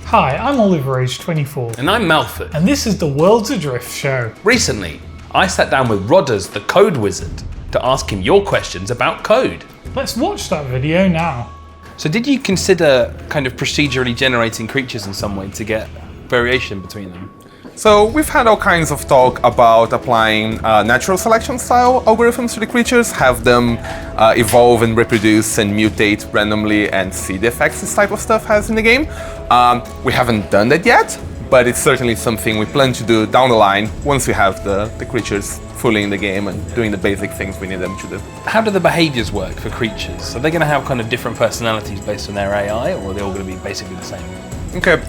Hi, I'm Oliver, age 24. And I'm Malford. And this is the Worlds Adrift Show. Recently, I sat down with Rodders, the code wizard, to ask him your questions about code. Let's watch that video now. So did you consider kind of procedurally generating creatures in some way to get variation between them? So we've had all kinds of talk about applying natural selection style algorithms to the creatures, have them evolve and reproduce and mutate randomly and see the effects this type of stuff has in the game. We haven't done that yet, but it's certainly something we plan to do down the line once we have the creatures fully in the game and doing the basic things we need them to do. How do the behaviors work for creatures? Are they going to have kind of different personalities based on their AI, or are they all going to be basically the same? Okay,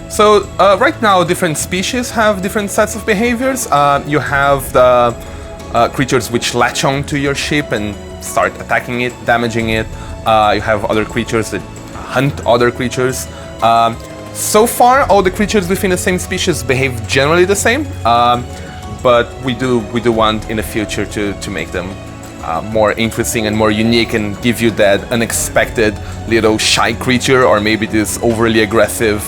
so right now different species have different sets of behaviors. You have the creatures which latch on to your ship and start attacking it, damaging it. You have other creatures that hunt other creatures. So far, all the creatures within the same species behave generally the same, but we do want in the future to make them more interesting and more unique and give you that unexpected little shy creature or maybe this overly aggressive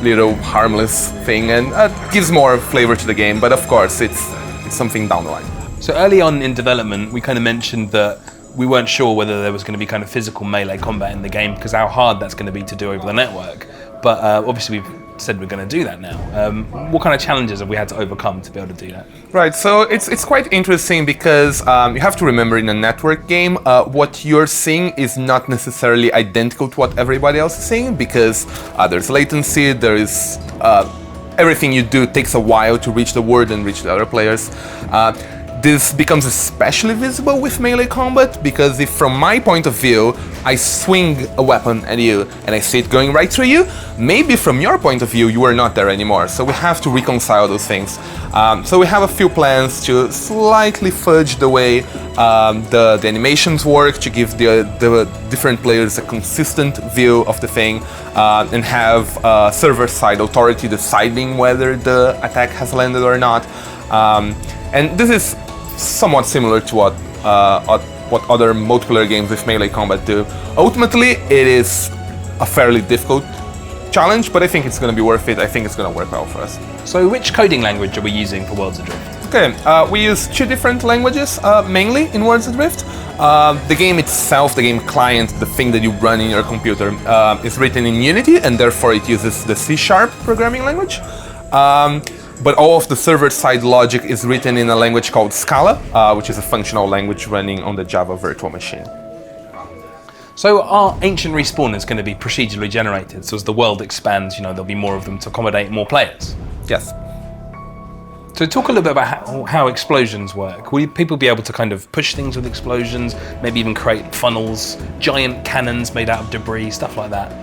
little harmless thing, and gives more flavor to the game, but of course it's something down the line. So early on in development we kind of mentioned that we weren't sure whether there was going to be kind of physical melee combat in the game because how hard that's going to be to do over the network, but obviously we've said we're going to do that now. What kind of challenges have we had to overcome to be able to do that? Right, so it's quite interesting because you have to remember in a network game, what you're seeing is not necessarily identical to what everybody else is seeing because there's latency, there is everything you do takes a while to reach the word and reach the other players. This becomes especially visible with melee combat because if from my point of view I swing a weapon at you and I see it going right through you, maybe from your point of view you are not there anymore, so we have to reconcile those things. So we have a few plans to slightly fudge the way the animations work, to give the different players a consistent view of the thing, and have server-side authority deciding whether the attack has landed or not. And this is somewhat similar to what other multiplayer games with melee combat do. Ultimately, it is a fairly difficult challenge, but I think it's going to be worth it. I think it's going to work well for us. So which coding language are we using for Worlds Adrift? Okay, we use two different languages, mainly in Worlds Adrift. The game itself, the game client, the thing that you run in your computer, is written in Unity, and therefore it uses the C# programming language. But all of the server-side logic is written in a language called Scala, which is a functional language running on the Java virtual machine. So our ancient respawn is going to be procedurally generated, so as the world expands, there'll be more of them to accommodate more players? Yes. So talk a little bit about how explosions work. Will people be able to kind of push things with explosions, maybe even create funnels, giant cannons made out of debris, stuff like that?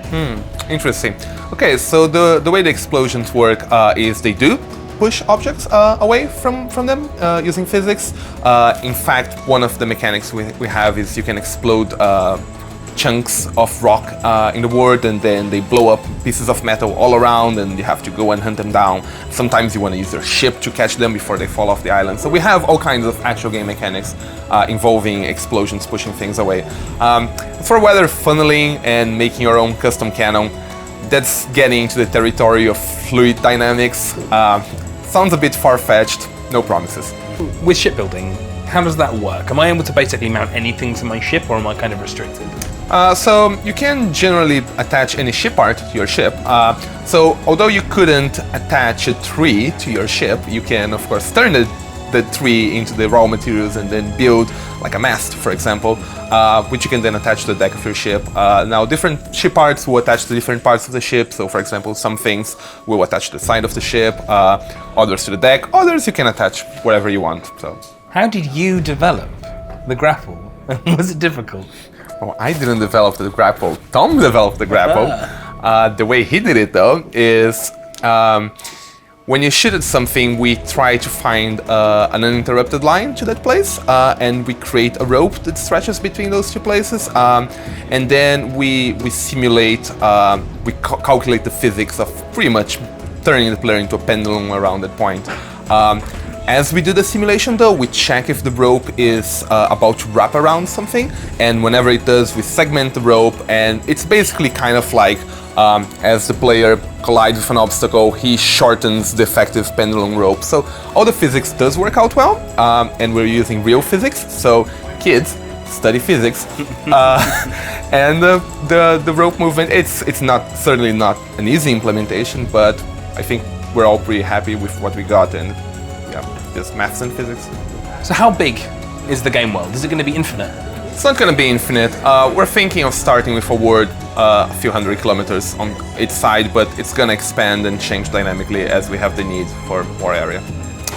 Interesting. Okay, so the way the explosions work is they do push objects away from them using physics. In fact, one of the mechanics we have is you can explode chunks of rock in the world, and then they blow up pieces of metal all around, and you have to go and hunt them down. Sometimes you want to use your ship to catch them before they fall off the island. So we have all kinds of actual game mechanics involving explosions pushing things away. For weather funneling and making your own custom cannon, that's getting into the territory of fluid dynamics. Sounds a bit far-fetched, no promises. With shipbuilding, how does that work? Am I able to basically mount anything to my ship, or am I kind of restricted? So you can generally attach any ship part to your ship. So although you couldn't attach a tree to your ship, you can of course turn the tree into the raw materials and then build like a mast, for example, which you can then attach to the deck of your ship. Now different ship parts will attach to different parts of the ship. So for example, some things will attach to the side of the ship, others to the deck, others you can attach wherever you want. So how did you develop the grapple? Was it difficult? Oh, I didn't develop the grapple. Tom developed the grapple. The way he did it, though, is when you shoot at something, we try to find an uninterrupted line to that place, and we create a rope that stretches between those two places, and then we simulate, we calculate the physics of pretty much turning the player into a pendulum around that point. As we do the simulation though, we check if the rope is about to wrap around something, and whenever it does, we segment the rope, and it's basically kind of like As the player collides with an obstacle, he shortens the effective pendulum rope. So all the physics does work out well, and we're using real physics. So kids, study physics. And the rope movement, it's certainly not an easy implementation, but I think we're all pretty happy with what we got, and yeah, just maths and physics. So how big is the game world? Is it going to be infinite? It's not going to be infinite. We're thinking of starting with a world a few hundred kilometers on each side, but it's going to expand and change dynamically as we have the need for more area.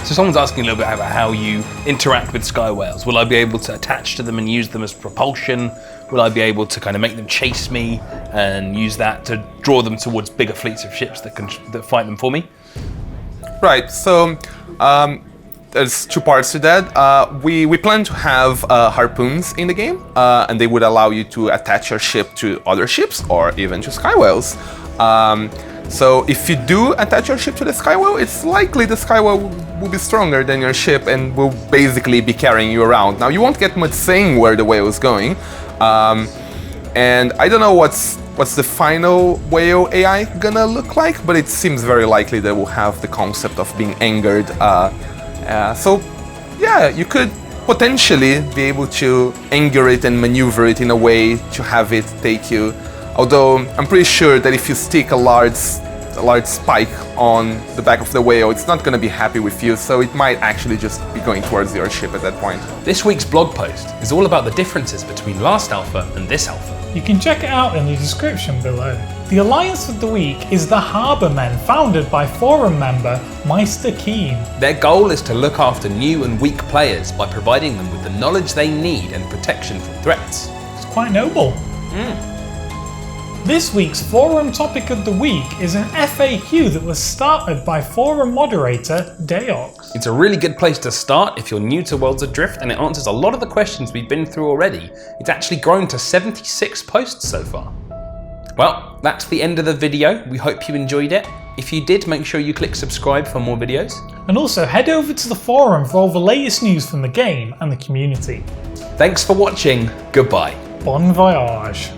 So someone's asking a little bit about how you interact with sky whales. Will I be able to attach to them and use them as propulsion? Will I be able to kind of make them chase me and use that to draw them towards bigger fleets of ships that fight them for me? Right, so there's two parts to that. We plan to have harpoons in the game, and they would allow you to attach your ship to other ships or even to sky whales. So if you do attach your ship to the sky whale, it's likely the sky whale will be stronger than your ship and will basically be carrying you around. Now, you won't get much saying where the whale is going, and I don't know what's the final whale AI gonna look like, but it seems very likely that we'll have the concept of being angered. So yeah, you could potentially be able to anger it and maneuver it in a way to have it take you. Although I'm pretty sure that if you stick a large spike on the back of the whale, it's not going to be happy with you, so it might actually just be going towards your ship at that point. This week's blog post is all about the differences between last alpha and this alpha. You can check it out in the description below. The Alliance of the Week is the Harbourmen, founded by forum member Meister Keen. Their goal is to look after new and weak players by providing them with the knowledge they need and protection from threats. It's quite noble. This week's forum topic of the week is an FAQ that was started by forum moderator Deox. It's a really good place to start if you're new to Worlds Adrift, and it answers a lot of the questions we've been through already. It's actually grown to 76 posts so far. Well, that's the end of the video. We hope you enjoyed it. If you did, make sure you click subscribe for more videos. And also head over to the forum for all the latest news from the game and the community. Thanks for watching. Goodbye. Bon voyage.